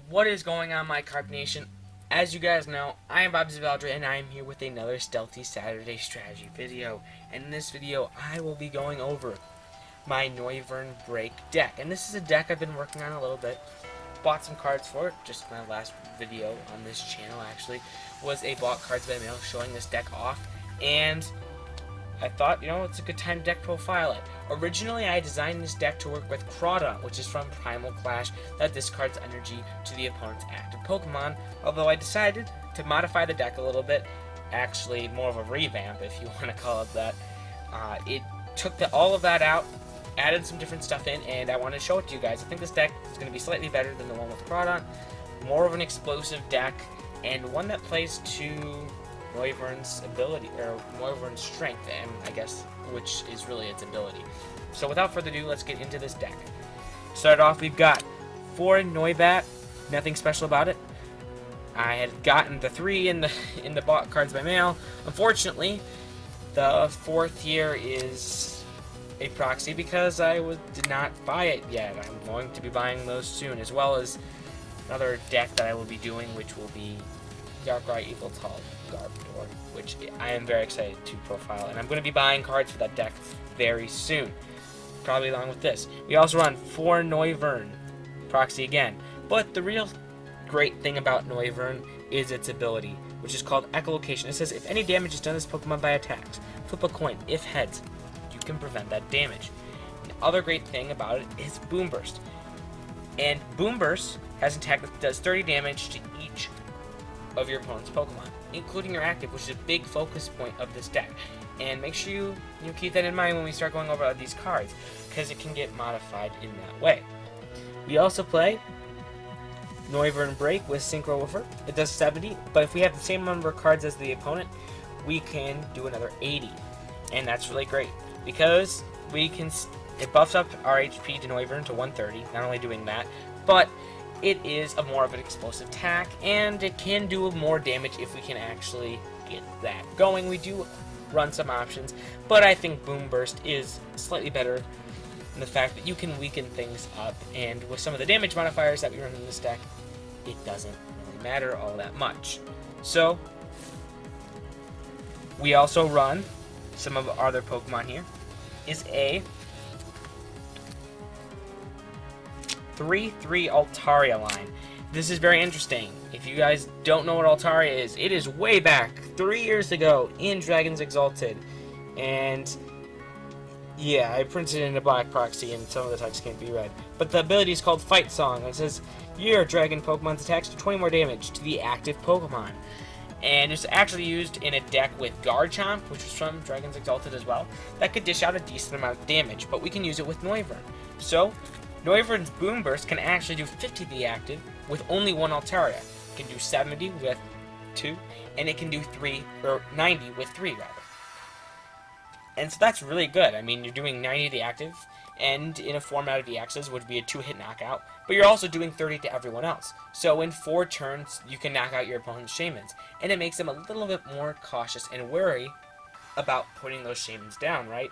What is going on, my Carp Nation? As you guys know, I am BobZeBattleDroid, and I am here with another Stealthy Saturday strategy video. And in this video, I will be going over my Noivern BREAK deck. And this is a deck I've been working on a little bit. Bought some cards for it. Just my last video on this channel, actually, was a bought cards by mail showing this deck off. And I thought, you know, it's a good time to deck profile it. Originally, I designed this deck to work with Crawdon, which is from Primal Clash, that discards energy to the opponent's active Pokemon, although I decided to modify the deck a little bit, actually more of a revamp, if you want to call it that. It took all of that out, added some different stuff in, and I want to show it to you guys. I think this deck is going to be slightly better than the one with Crawdon, more of an explosive deck, and one that plays to Noivern's ability, or Noivern's strength, and I guess which is really its ability. So without further ado, let's get into this deck. Start off, we've got 4 Noibat, nothing special about it. I had gotten the 3 in the bought cards by mail. Unfortunately, the 4th here is a proxy because I did not buy it yet. I'm going to be buying those soon, as well as another deck that I will be doing, which will be Darkrai Yveltal Garbodor, which I am very excited to profile, and I'm going to be buying cards for that deck very soon, probably along with this. We also run 4 Noivern, proxy again, but the real great thing about Noivern is its ability, which is called Echolocation. It says if any damage is done to this Pokemon by attacks, flip a coin. If heads, you can prevent that damage. The other great thing about it is Boom Burst, and Boom Burst has an attack that does 30 damage to each of your opponent's Pokemon, including your active, which is a big focus point of this deck. And make sure you keep that in mind when we start going over these cards, because it can get modified in that way. We also play Noivern BREAK with Synchro Woofer. It does 70, but if we have the same number of cards as the opponent, we can do another 80. And that's really great, because it buffs up our HP to Noivern to 130, not only doing that, but it is more of an explosive attack, and it can do more damage if we can actually get that going. We do run some options, but I think Boom Burst is slightly better in the fact that you can weaken things up, and with some of the damage modifiers that we run in this deck, it doesn't really matter all that much. So, we also run some of our other Pokemon here. Is a 3/3 Altaria line. This is very interesting. If you guys don't know what Altaria is, it is way back 3 years ago in Dragons Exalted, and yeah, I printed it in a black proxy and some of the text can't be read, but the ability is called Fight Song. It says your dragon Pokemon's attacks do 20 more damage to the active Pokemon, and it's actually used in a deck with Garchomp, which was from Dragons Exalted as well, that could dish out a decent amount of damage, but we can use it with Noivern. So Noivern's Boom Burst can actually do 50 to the active with only 1 Altaria. It can do 70 with 2, and it can do 90 with 3, rather. And so that's really good. I mean, you're doing 90 to the active, and in a format of EXs would be a 2-hit knockout, but you're also doing 30 to everyone else. So in 4 turns, you can knock out your opponent's Shaymins, and it makes them a little bit more cautious and wary about putting those Shaymins down, right?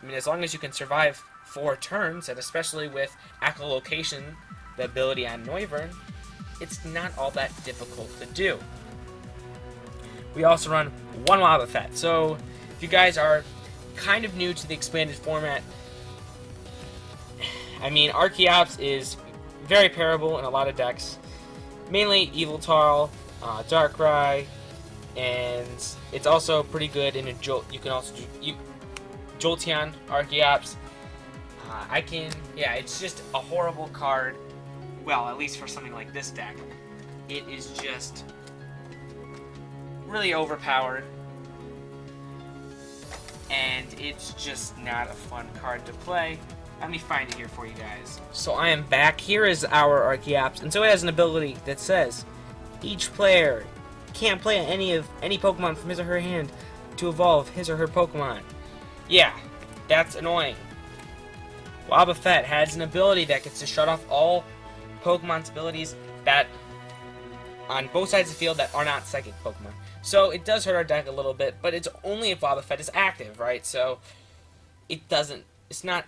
I mean, as long as you can survive 4 turns, and especially with Echolocation, the ability on Noivern, it's not all that difficult to do. We also run 1 Wobbuffet. So if you guys are kind of new to the expanded format, I mean, Archeops is very pairable in a lot of decks, mainly Yveltal, Darkrai, and it's also pretty good in a Jolt. You can also do Jolteon, Archeops. It's just a horrible card. Well, at least for something like this deck. It is just really overpowered, and it's just not a fun card to play. Let me find it here for you guys. So I am back. Here is our Archeops, and so it has an ability that says each player can't play any Pokemon from his or her hand to evolve his or her Pokemon. Yeah, that's annoying. Wobbuffet has an ability that gets to shut off all Pokemon's abilities that on both sides of the field that are not Psychic Pokemon. So it does hurt our deck a little bit, but it's only if Wobbuffet is active, right? So it's not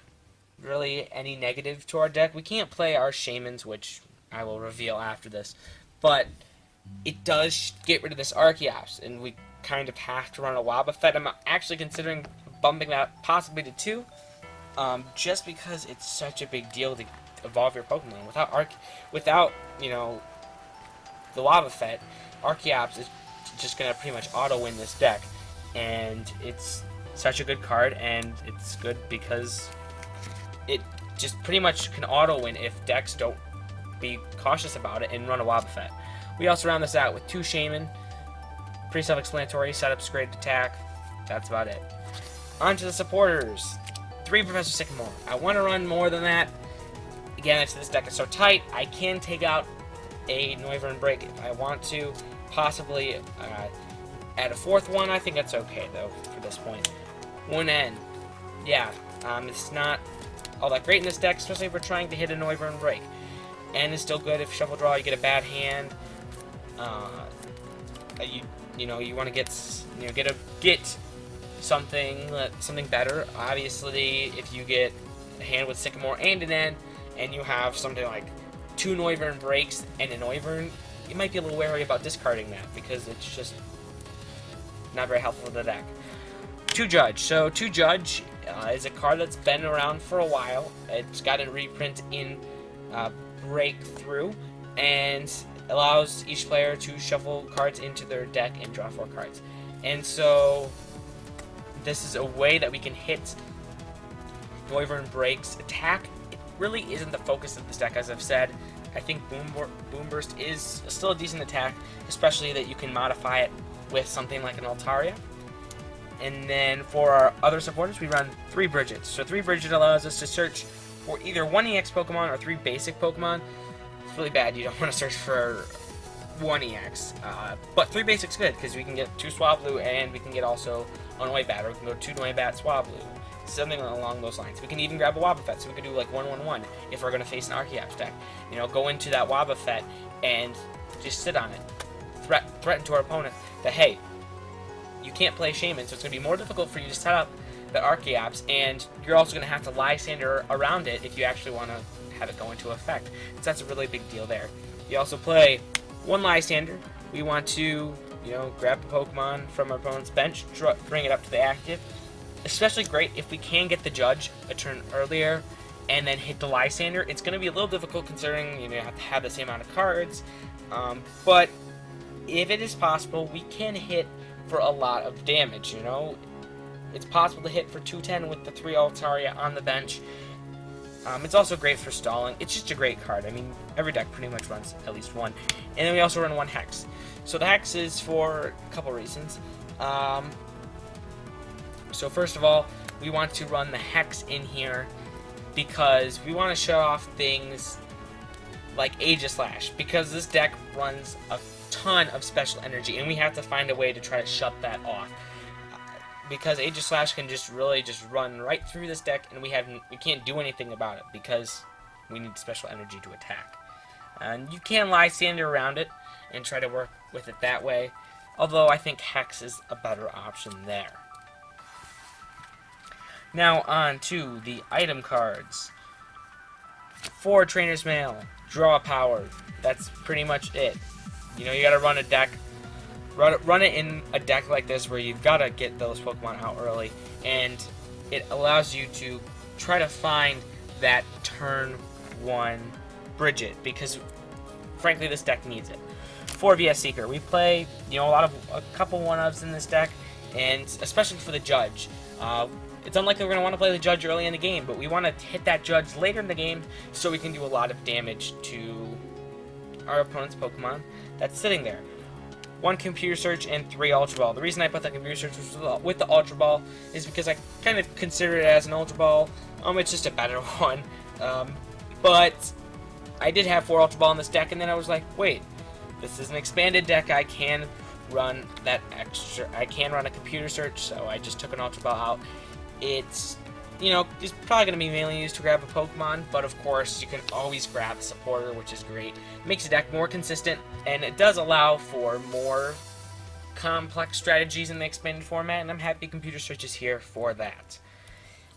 really any negative to our deck. We can't play our Shamans, which I will reveal after this, but it does get rid of this Archeops, and we kind of have to run a Wobbuffet. I'm actually considering bumping that possibly to 2, just because it's such a big deal to evolve your Pokemon. Without the Wobbuffet, Archeops is just gonna pretty much auto win this deck, and it's such a good card, and it's good because it just pretty much can auto win if decks don't be cautious about it and run a Wobbuffet. We also round this out with 2 Shaman. Pretty self-explanatory. Setup's great attack. That's about it. On to the supporters. 3 Professor Sycamore. I want to run more than that. Again, if this deck is so tight, I can take out a Noivern Break if I want to. Possibly add a 4th one. I think that's okay, though, for this point. 1N. Yeah, it's not all that great in this deck, especially if we're trying to hit a Noivern Break. N is still good if Shuffle Draw, you get a bad hand. You want to get something better. Obviously, if you get a hand with Sycamore and an N, and you have something like 2 Noivern Breaks and a Noivern, you might be a little wary about discarding that because it's just not very helpful to the deck. 2 Judge. So 2 Judge is a card that's been around for a while. It's got a reprint in Breakthrough, and allows each player to shuffle cards into their deck and draw 4 cards. And so this is a way that we can hit Noivern Break's attack. It really isn't the focus of this deck, as I've said. I think Boom Burst is still a decent attack, especially that you can modify it with something like an Altaria. And then for our other supporters, we run 3 Bridgets. So 3 Bridget allows us to search for either 1 EX Pokemon or 3 basic Pokemon. It's really bad. You don't want to search for 1 EX. But 3 basic's good, because we can get 2 Swablu, and we can get also a Noibat, or we can go 2 Noibat Swablu. Something along those lines. We can even grab a Wobbuffet, so we could do like 1-1-1 if we're going to face an Archeops deck. Go into that Wobbuffet and just sit on it. Threaten to our opponent that, hey, you can't play Shaman, so it's going to be more difficult for you to set up the Archeops, and you're also going to have to Lysander around it if you actually want to have it go into effect. So that's a really big deal there. You also play 1 Lysander. We want to, grab a Pokemon from our opponent's bench, bring it up to the active. Especially great if we can get the Judge a turn earlier and then hit the Lysander. It's going to be a little difficult considering you have to have the same amount of cards, but if it is possible, we can hit for a lot of damage. It's possible to hit for 210 with the 3 Altaria on the bench. It's also great for stalling. It's just a great card. I mean, every deck pretty much runs at least 1. And then we also run 1 Hex. So the Hex is for a couple reasons. So first of all, we want to run the Hex in here because we want to show off things like Aegislash, because this deck runs a ton of special energy, and we have to find a way to try to shut that off. Because Aegislash can really run right through this deck, and we can't do anything about it because we need special energy to attack. And you can Lysander around it and try to work with it that way, although I think Hex is a better option there. Now on to the item cards. 4 Trainer's Mail, draw power. That's pretty much it. You gotta run a deck. Run it in a deck like this where you've got to get those Pokemon out early, and it allows you to try to find that turn 1 Bridget, because frankly this deck needs it. 4 VS Seeker. We play a couple 1-ups in this deck, and especially for the Judge. It's unlikely we're going to want to play the Judge early in the game, but we want to hit that Judge later in the game so we can do a lot of damage to our opponent's Pokemon that's sitting there. 1 Computer Search and 3 Ultra Ball. The reason I put that Computer Search with the Ultra Ball is because I kind of consider it as an Ultra Ball. It's just a better one. But I did have 4 Ultra Ball in this deck, and then I was like, wait, this is an expanded deck. I can run that extra. I can run a Computer Search, so I just took an Ultra Ball out. It's probably going to be mainly used to grab a Pokemon, but of course you can always grab a supporter, which is great. It makes the deck more consistent, and it does allow for more complex strategies in the expanded format, and I'm happy Computer Search is here for that.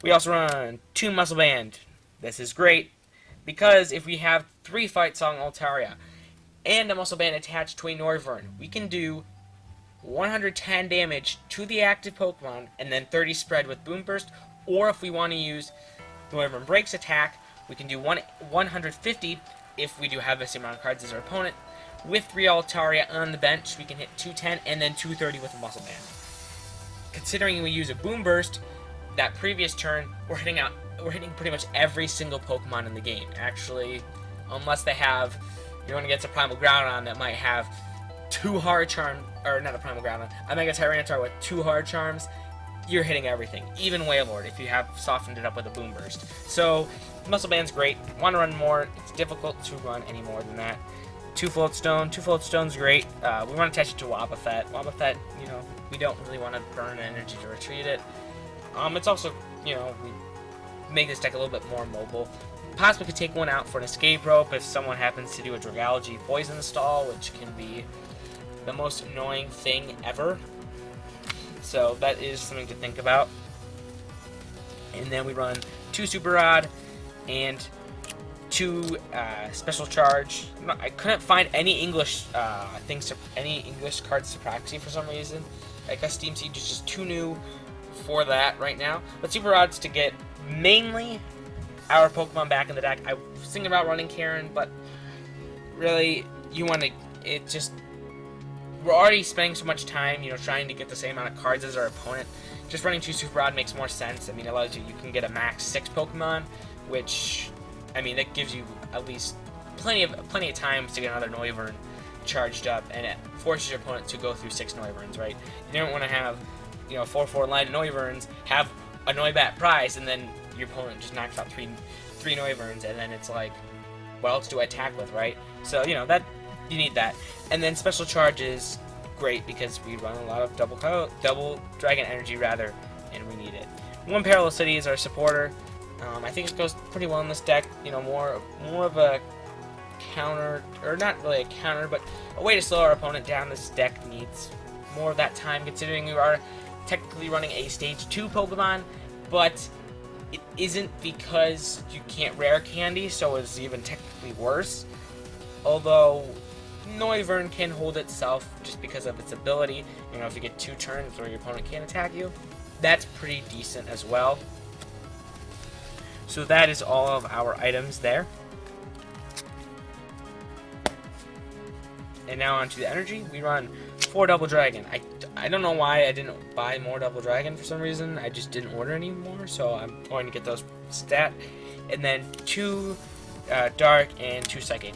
We also run 2 Muscle Band. This is great, because if we have 3 Fight Song Altaria and a Muscle Band attached to a Noivern, we can do 110 damage to the active Pokemon, and then 30 spread with Boom Burst, or if we want to use Noivern Break's attack, we can do 150 if we do have the same amount of cards as our opponent. With 3 Altaria on the bench, we can hit 210 and then 230 with a Muscle Band. Considering we use a Boom Burst, that previous turn, we're hitting pretty much every single Pokemon in the game. Actually, unless they have, you're going to get a Primal Groudon that might have 2 Hard Charms, or not a Primal Groudon, a Mega Tyranitar with 2 Hard Charms, you're hitting everything, even Wailord if you have softened it up with a Boom Burst. So, Muscle Band's great. Want to run more, it's difficult to run any more than that. 2 Float Stone. 2 Float Stone's great. We want to attach it to Wobbuffet. Wobbuffet, you know, we don't really want to burn energy to retreat it. It's also, you know, we make this deck a little bit more mobile. Possibly could take one out for an escape rope if someone happens to do a Dragalge poison stall, which can be the most annoying thing ever. So that is something to think about. And then we run 2 Super Rod and 2 Special Charge. I couldn't find any English any English cards to practice for some reason. I guess Steam Siege is just too new for that right now. But Super Rod's to get mainly our Pokemon back in the deck. I was thinking about running Karen, but really, you want to. It just. We're already spending so much time, you know, trying to get the same amount of cards as our opponent. Just running 2 Super Rod makes more sense. I mean, it allows you can get a max 6 Pokemon, which, I mean, that gives you at least plenty of time to get another Noivern charged up, and it forces your opponent to go through 6 Noiverns, right? You don't want to have, you know, 4/4 line Noiverns, have a Noibat prize, and then your opponent just knocks out three Noiverns, and then it's like, what else do I attack with, right? So, you know, that you need that. And then Special Charge is great because we run a lot of double Dragon Energy rather, and we need it. 1 Parallel City is our supporter. I think it goes pretty well in this deck. You know, more of a counter, or not really a counter, but a way to slow our opponent down. This deck needs more of that time, considering we are technically running a Stage 2 Pokemon, but it isn't because you can't rare candy, so it's even technically worse. Although Noivern can hold itself just because of its ability. You know, if you get 2 turns where your opponent can't attack you, that's pretty decent as well. So that is all of our items there. And now onto the energy. We run 4 Double Dragon. I don't know why I didn't buy more Double Dragon for some reason. I just didn't order any more, so I'm going to get those stat. And then 2 Dark and 2 Psychic.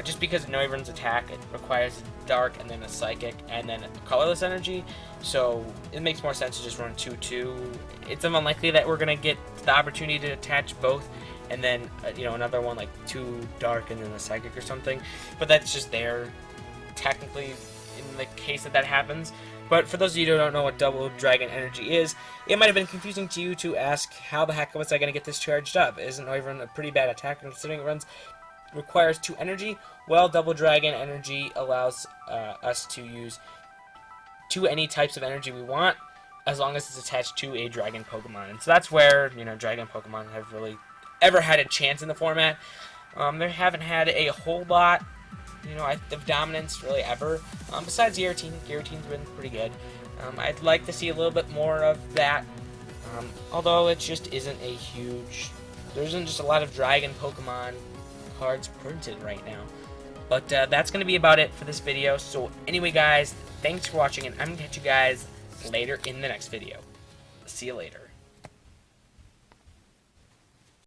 Just because Noivern's attack, it requires Dark and then a Psychic and then a colorless energy, so it makes more sense to just run 2/2. It's unlikely that we're gonna get the opportunity to attach both, and then you know, another one like 2 Dark and then a Psychic or something. But that's just there, technically, in the case that happens. But for those of you who don't know what Double Dragon Energy is, it might have been confusing to you to ask, how the heck was I gonna get this charged up? Isn't Noivern a pretty bad attack considering it requires 2 energy? Well, Double Dragon Energy allows us to use 2 any types of energy we want, as long as it's attached to a Dragon Pokemon. And so that's where, you know, Dragon Pokemon have really ever had a chance in the format. They haven't had a whole lot, you know, of dominance really ever. Besides Giratina. Giratine's been pretty good. I'd like to see a little bit more of that. Although it just isn't a huge. There isn't just a lot of Dragon Pokemon cards printed right now. But that's going to be about it for this video. So anyway, guys, thanks for watching, and I'm going to catch you guys later in the next video. See you later.